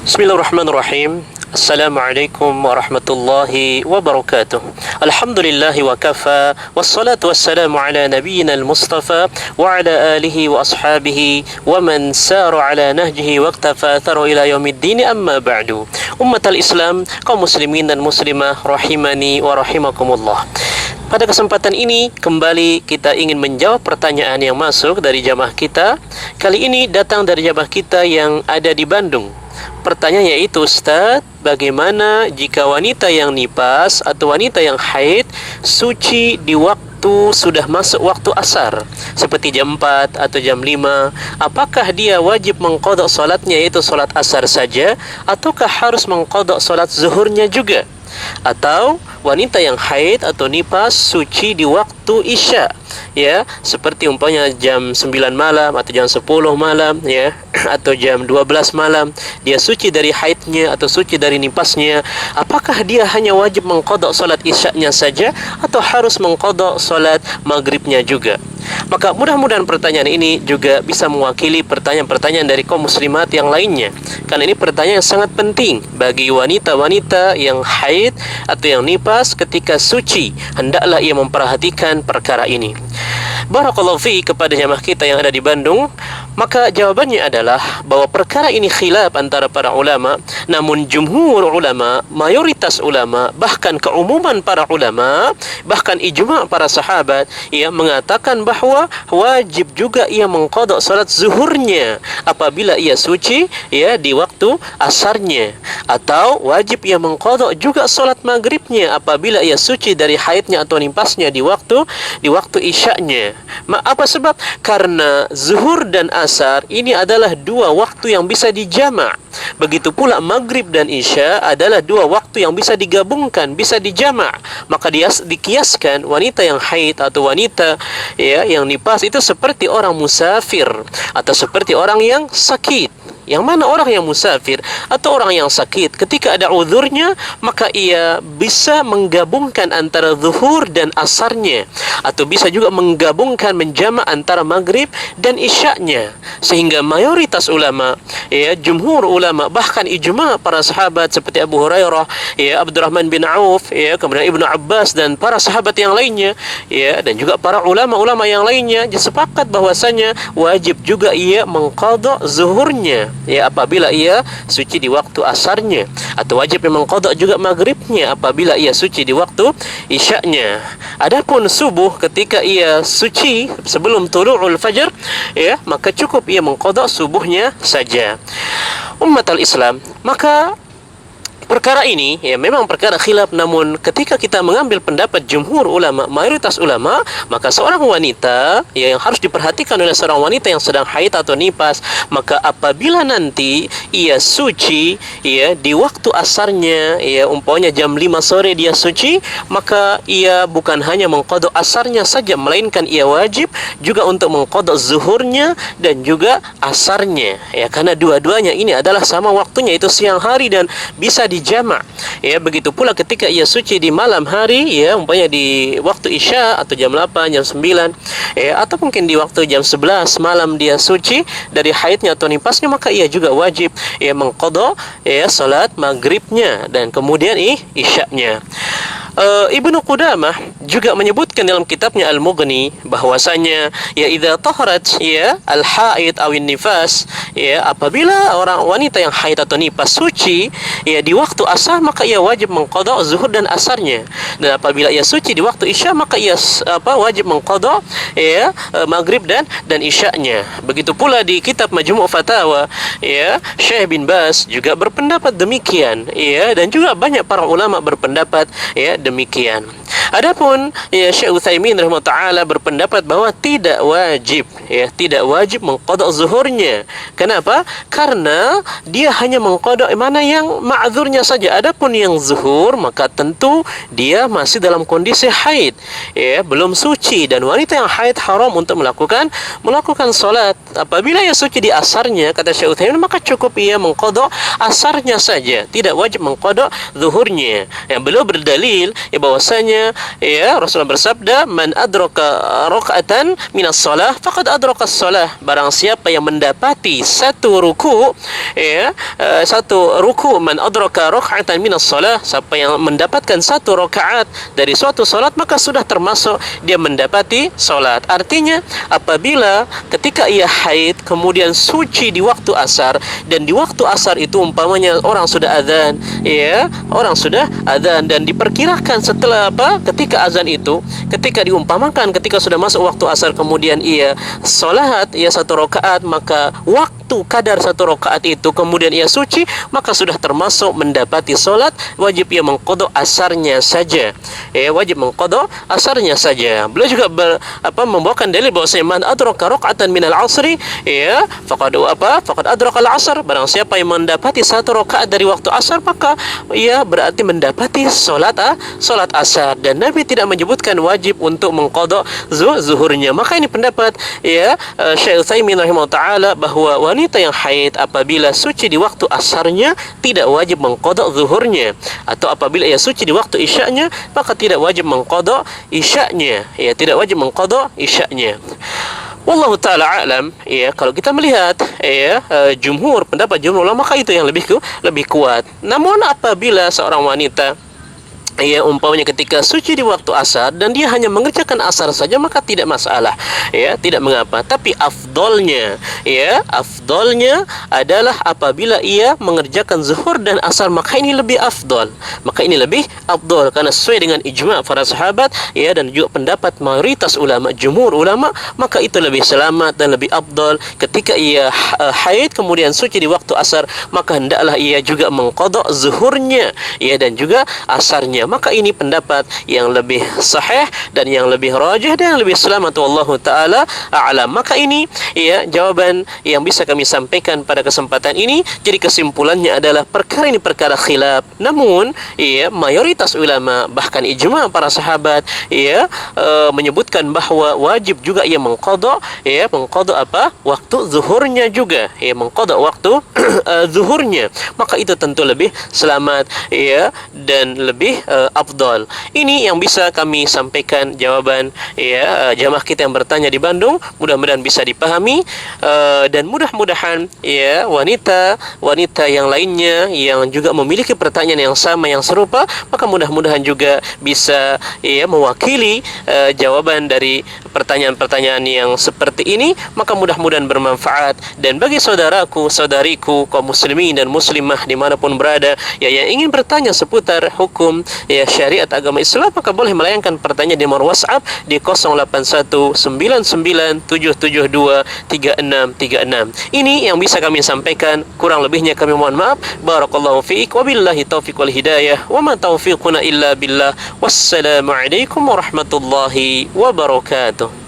Bismillahirrahmanirrahim. Assalamualaikum warahmatullahi wabarakatuh. Alhamdulillahi wa kafa. Wassalatu wassalamu ala nabiyyina al-mustafa wa ala alihi wa ashabihi wa man sara ala nahjihi waqtafa atharu ila yaumiddin, amma ba'du. Ummatal Islam, kaum muslimin dan muslimah rahimani wa rahimakumullah. Pada kesempatan ini kembali kita ingin menjawab pertanyaan yang masuk dari jamaah kita. Kali ini datang dari jamaah kita yang ada di Bandung. Pertanyaan yaitu, Ustaz, bagaimana jika wanita yang nipas atau wanita yang haid suci di waktu sudah masuk waktu asar, seperti jam 4 atau jam 5, apakah dia wajib mengqadha salatnya, yaitu salat asar saja, ataukah harus mengqadha salat zuhurnya juga? Atau wanita yang haid atau nipas suci di waktu isya, ya, seperti umpamanya jam 9 malam atau jam 10 malam, ya, atau jam 12 malam, dia suci dari haidnya atau suci dari nipasnya, apakah dia hanya wajib mengqadha salat isyanya saja atau harus mengqadha salat maghribnya juga? Maka mudah-mudahan pertanyaan ini juga bisa mewakili pertanyaan-pertanyaan dari kaum muslimat yang lainnya, karena ini pertanyaan yang sangat penting bagi wanita-wanita yang haid atau yang nipas ketika suci. Hendaklah ia memperhatikan perkara ini. Barakallahu fi kepada jamaah kita yang ada di Bandung. Maka jawabannya adalah bahwa perkara ini khilaf antara para ulama, namun jumhur ulama, mayoritas ulama, bahkan keumuman para ulama, bahkan ijma' para sahabat, ia mengatakan bahwa wajib juga ia mengqadha salat zuhurnya apabila ia suci, ya, di waktu asarnya, atau wajib ia mengqadha juga salat maghribnya apabila ia suci dari haidnya atau nipasnya di waktu isyaknya. Apa sebab? Karena zuhur dan asar ini adalah dua waktu yang bisa dijamak. Begitu pula maghrib dan isya adalah dua waktu yang bisa digabungkan, bisa dijamak. Maka dia dikiaskan wanita yang haid atau wanita, ya, yang nipas itu seperti orang musafir atau seperti orang yang sakit. Yang mana orang yang musafir atau orang yang sakit, ketika ada uzurnya, maka ia bisa menggabungkan antara zuhur dan asarnya, atau bisa juga menggabungkan menjamak antara maghrib dan isyaknya. Sehingga mayoritas ulama, ya, jumhur ulama, bahkan ijma' para sahabat seperti Abu Hurairah, ya, Abdurrahman bin Auf, ya, kemudian Ibnu Abbas dan para sahabat yang lainnya, ya, dan juga para ulama-ulama yang lainnya sepakat bahwasanya wajib juga ia mengqadha zuhurnya, ya, apabila ia suci di waktu asarnya, atau wajib mengqadha juga maghribnya apabila ia suci di waktu isyaknya. Adapun subuh, ketika ia suci sebelum tulu'ul fajar, ya, maka cukup ia mengqadha subuhnya saja. Ummatal Islam, maka perkara ini, ya, memang perkara khilaf, namun ketika kita mengambil pendapat jumhur ulama, mayoritas ulama, maka seorang wanita, ya, yang harus diperhatikan oleh seorang wanita yang sedang haid atau nipas, maka apabila nanti ia suci, ya, di waktu asarnya, ya, umpamanya jam 5 sore dia suci, maka ia bukan hanya mengqadha asarnya saja, melainkan ia wajib juga untuk mengqadha zuhurnya dan juga asarnya, ya, karena dua-duanya ini adalah sama waktunya, itu siang hari dan bisa dijamak, ya. Begitu pula ketika ia suci di malam hari, ya, umpamanya di waktu isya atau jam 8, jam 9, ya, atau mungkin di waktu jam 11 malam dia suci dari haidnya atau nipasnya, maka ia juga wajib, ya, mengqadha, ya, salat maghribnya dan kemudian isyaknya. Ibnu Qudamah juga menyebutkan dalam kitabnya Al-Mughni bahwasanya, ya, idza taharat, ya, al-haid awin nifas, ya, apabila orang wanita yang haid atau nipas suci, ya, di waktu asar, maka ia wajib mengqadha zuhur dan asarnya, dan apabila ia suci di waktu isya, maka ia wajib mengqadha, ya, maghrib dan isyaknya. Begitu pula di kitab Majmu' Fatawa, ya, Syekh bin Baz juga berpendapat demikian, ya, dan juga banyak para ulama berpendapat, ya, demikian. Adapun, ya, Syekh Utsaimin rahimahullah berpendapat bahwa tidak wajib, ya, tidak wajib mengqadha zuhurnya. Kenapa? Karena dia hanya mengqadha mana yang ma'dzurnya saja. Adapun yang zuhur, maka tentu dia masih dalam kondisi haid, ya, belum suci, dan wanita yang haid haram untuk melakukan salat. Apabila ia suci di asarnya, kata Syekh Utsaimin, maka cukup ia mengqadha asarnya saja, tidak wajib mengqadha zuhurnya. Yang beliau berdalil dalil bahwasanya Rasulullah bersabda, man adraka raka'atan minas shalah faqad adraka as-shalah. Barang siapa yang mendapati satu ruku, satu ruku, man adraka raka'atan minas shalah, siapa yang mendapatkan satu rakaat dari suatu salat, maka sudah termasuk dia mendapati salat. Artinya apabila ketika ia haid kemudian suci di waktu asar, dan di waktu asar itu umpamanya orang sudah azan, orang sudah azan, dan diperkirakan setelah ketika azan itu, ketika diumpamakan ketika sudah masuk waktu asar kemudian ia salat satu rakaat, maka waktu kadar satu rakaat itu kemudian ia suci, maka sudah termasuk mendapati salat. Wajib ia mengqadha asarnya saja, wajib mengqadha asarnya saja. Beliau juga membawakan dalil bahwasanya man adraka raka'atan minal asri faqad adraka al-asr. Barang siapa yang mendapati satu rakaat dari waktu asar, maka ia berarti mendapati salat asar. Dan Nabi tidak menyebutkan wajib untuk mengqadha zuhurnya. Maka ini pendapat Syekh Utsaimin rahimahullah taala bahwa wanita yang haid apabila suci di waktu asarnya tidak wajib mengqadha zuhurnya, atau apabila ia suci di waktu isya'nya maka tidak wajib mengqadha isya'nya, tidak wajib mengqadha isya'nya. Wallahu taala alam. Kalau kita melihat pendapat jumhur ulama, maka itu yang lebih kuat. Namun apabila seorang wanita umpamanya ketika suci di waktu asar dan dia hanya mengerjakan asar saja, maka tidak masalah, tidak mengapa. Tapi afdolnya adalah apabila ia mengerjakan zuhur dan asar, maka ini lebih afdol, karena sesuai dengan ijma' para sahabat dan juga pendapat mayoritas ulama, jumhur ulama, maka itu lebih selamat dan lebih afdol. Ketika ia haid kemudian suci di waktu asar, maka hendaklah ia juga mengqadha zuhurnya dan juga asarnya. Maka ini pendapat yang lebih sahih dan yang lebih rajih dan yang lebih selamat, wallahu taala a'lam. Maka ini jawaban yang bisa kami sampaikan pada kesempatan ini. Jadi kesimpulannya adalah perkara ini perkara khilaf, namun mayoritas ulama bahkan ijma' para sahabat menyebutkan bahwa wajib juga ia mengqadha waktu zuhurnya juga, mengqadha waktu zuhurnya. Maka itu tentu lebih selamat dan lebih afdal. Ini yang bisa kami sampaikan jawaban jamaah kita yang bertanya di Bandung. Mudah-mudahan bisa dipahami, dan mudah-mudahan wanita yang lainnya yang juga memiliki pertanyaan yang sama, yang serupa, maka mudah-mudahan juga bisa mewakili jawaban dari pertanyaan-pertanyaan yang seperti ini. Maka mudah-mudahan bermanfaat. Dan bagi saudaraku, saudariku, kaum muslimin dan muslimah dimanapun berada yang ingin bertanya seputar hukum syariat agama Islam, maka boleh melayangkan pertanyaan di nomor WhatsApp di 0819923636. Ini yang bisa kami sampaikan, kurang lebihnya kami mohon maaf. Barakallahu fiik, wabillahi taufiq wal hidayah, wa ma taufiquna illa billah. Wassalamu alaikum warahmatullahi wabarakatuh.